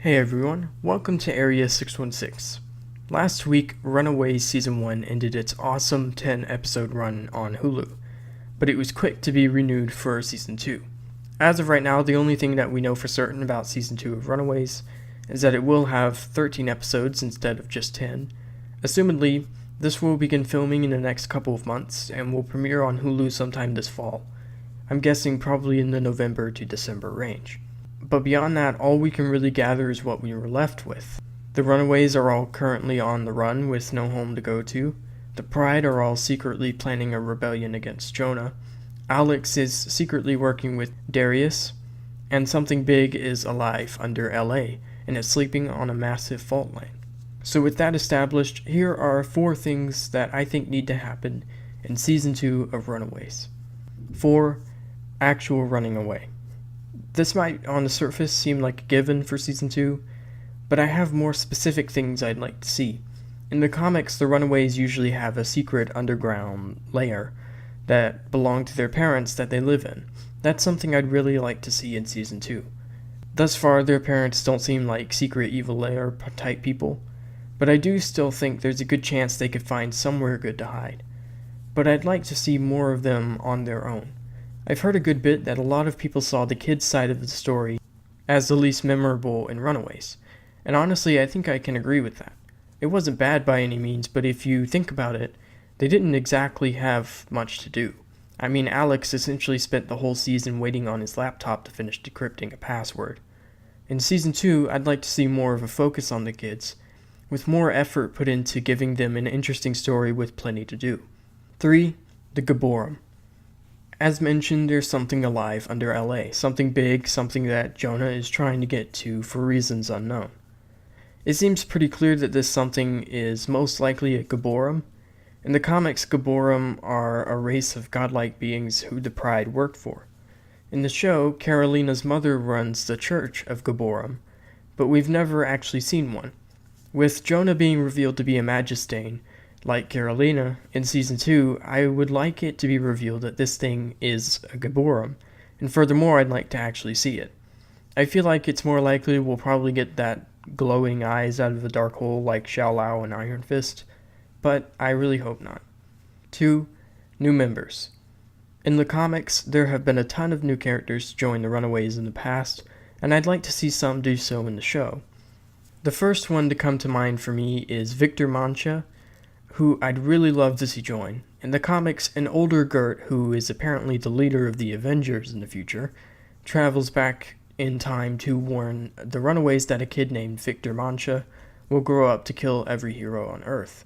Hey everyone, welcome to Area 616. Last week, Runaways Season 1 ended its awesome 10-episode run on Hulu, but it was quick to be renewed for Season 2. As of right now, the only thing that we know for certain about Season 2 of Runaways is that it will have 13 episodes instead of just 10. Assumedly, this will begin filming in the next couple of months and will premiere on Hulu sometime this fall. I'm guessing probably in the November to December range. But beyond that, all we can really gather is what we were left with. The Runaways are all currently on the run with no home to go to. The Pride are all secretly planning a rebellion against Jonah. Alex is secretly working with Darius. And something big is alive under LA and is sleeping on a massive fault line. So with that established, here are 4 things that I think need to happen in Season 2 of Runaways. 4. Actual running away. This might, on the surface, seem like a given for Season 2, but I have more specific things I'd like to see. In the comics, the Runaways usually have a secret underground lair that belong to their parents that they live in. That's something I'd really like to see in Season 2. Thus far, their parents don't seem like secret evil lair type people, but I do still think there's a good chance they could find somewhere good to hide. But I'd like to see more of them on their own. I've heard a good bit that a lot of people saw the kids' side of the story as the least memorable in Runaways, and honestly I think I can agree with that. It wasn't bad by any means, but if you think about it, they didn't exactly have much to do. I mean, Alex essentially spent the whole season waiting on his laptop to finish decrypting a password. In Season 2, I'd like to see more of a focus on the kids, with more effort put into giving them an interesting story with plenty to do. 3. The Gaborum. As mentioned, there's something alive under LA, something big, something that Jonah is trying to get to for reasons unknown. It seems pretty clear that this something is most likely a Gaborum. In the comics, Gaborum are a race of godlike beings who the Pride worked for. In the show, Carolina's mother runs the Church of Gaborum, but we've never actually seen one. With Jonah being revealed to be a Magistane, like Carolina, in Season 2, I would like it to be revealed that this thing is a Gaborum, and furthermore, I'd like to actually see it. I feel like it's more likely we'll probably get that glowing eyes out of the dark hole like Xiao Lao and Iron Fist, but I really hope not. 2. New members. In the comics, there have been a ton of new characters join the Runaways in the past, and I'd like to see some do so in the show. The first one to come to mind for me is Victor Mancha, who I'd really love to see join. In the comics, an older Gert, who is apparently the leader of the Avengers in the future, travels back in time to warn the Runaways that a kid named Victor Mancha will grow up to kill every hero on Earth.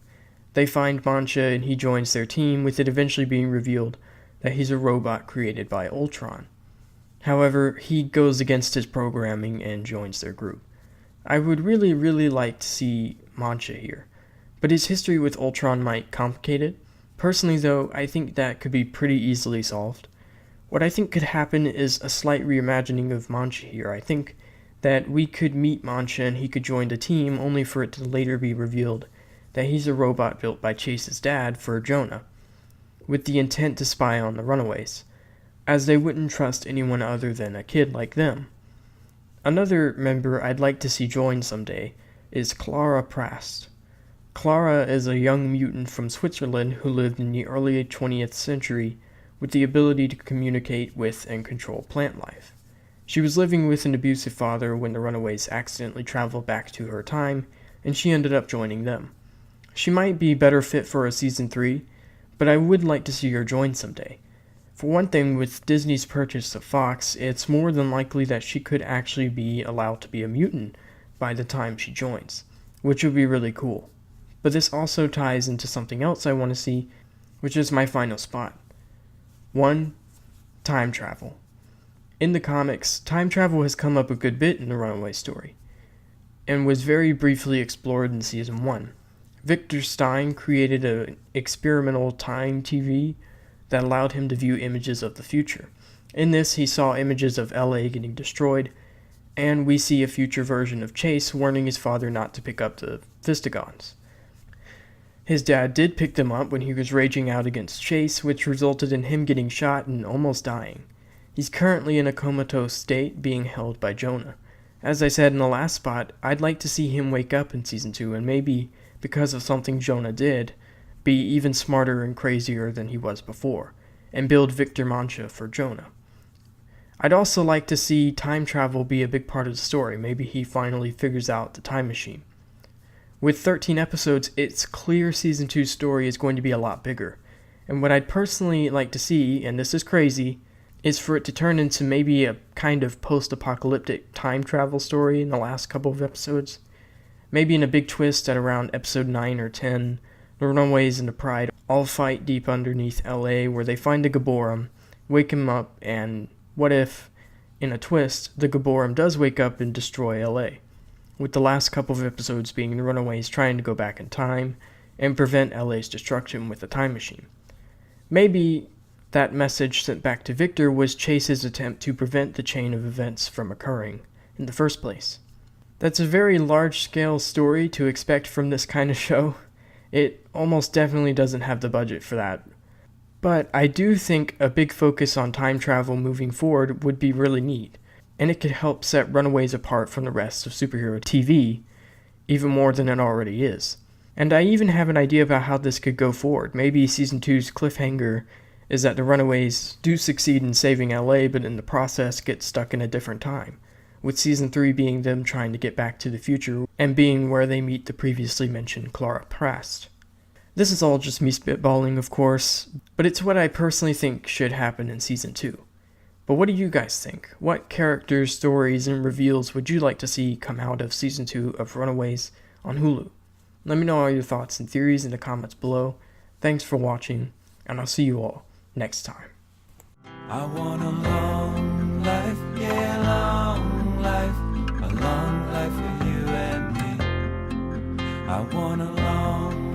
They find Mancha and he joins their team, with it eventually being revealed that he's a robot created by Ultron. However, he goes against his programming and joins their group. I would really like to see Mancha here, but his history with Ultron might complicate it. Personally though, I think that could be pretty easily solved. What I think could happen is a slight reimagining of Mancha here. I think that we could meet Mancha and he could join the team, only for it to later be revealed that he's a robot built by Chase's dad for Jonah, with the intent to spy on the Runaways, as they wouldn't trust anyone other than a kid like them. Another member I'd like to see join someday is Clara Prast. Clara is a young mutant from Switzerland who lived in the early 20th century with the ability to communicate with and control plant life. She was living with an abusive father when the Runaways accidentally traveled back to her time, and she ended up joining them. She might be better fit for a Season 3, but I would like to see her join someday. For one thing, with Disney's purchase of Fox, it's more than likely that she could actually be allowed to be a mutant by the time she joins, which would be really cool. But this also ties into something else I want to see, which is my final spot. 1. Time travel. In the comics, time travel has come up a good bit in the Runaway story, and was very briefly explored in Season 1. Victor Stein created an experimental time TV that allowed him to view images of the future. In this, he saw images of LA getting destroyed, and we see a future version of Chase warning his father not to pick up the Vistigons. His dad did pick them up when he was raging out against Chase, which resulted in him getting shot and almost dying. He's currently in a comatose state, being held by Jonah. As I said in the last spot, I'd like to see him wake up in Season 2 and maybe, because of something Jonah did, be even smarter and crazier than he was before, and build Victor Mancha for Jonah. I'd also like to see time travel be a big part of the story. Maybe he finally figures out the time machine. With 13 episodes, it's clear Season 2's story is going to be a lot bigger. And what I'd personally like to see, and this is crazy, is for it to turn into maybe a kind of post-apocalyptic time travel story in the last couple of episodes. Maybe in a big twist at around episode 9 or 10, the Runaways and the Pride all fight deep underneath LA where they find the Gaborum, wake him up, and what if, in a twist, the Gaborum does wake up and destroy LA, with the last couple of episodes being the Runaways trying to go back in time and prevent LA's destruction with the time machine. Maybe that message sent back to Victor was Chase's attempt to prevent the chain of events from occurring in the first place. That's a very large-scale story to expect from this kind of show. It almost definitely doesn't have the budget for that. But I do think a big focus on time travel moving forward would be really neat, and it could help set Runaways apart from the rest of superhero TV, even more than it already is. And I even have an idea about how this could go forward. Maybe Season 2's cliffhanger is that the Runaways do succeed in saving LA, but in the process get stuck in a different time, with Season 3 being them trying to get back to the future and being where they meet the previously mentioned Clara Prast. This is all just me spitballing, of course, but it's what I personally think should happen in Season 2. But what do you guys think? What characters, stories, and reveals would you like to see come out of Season 2 of Runaways on Hulu? Let me know all your thoughts and theories in the comments below. Thanks for watching, and I'll see you all next time. I want a long life, yeah, long life, a long life for you and me. I want a long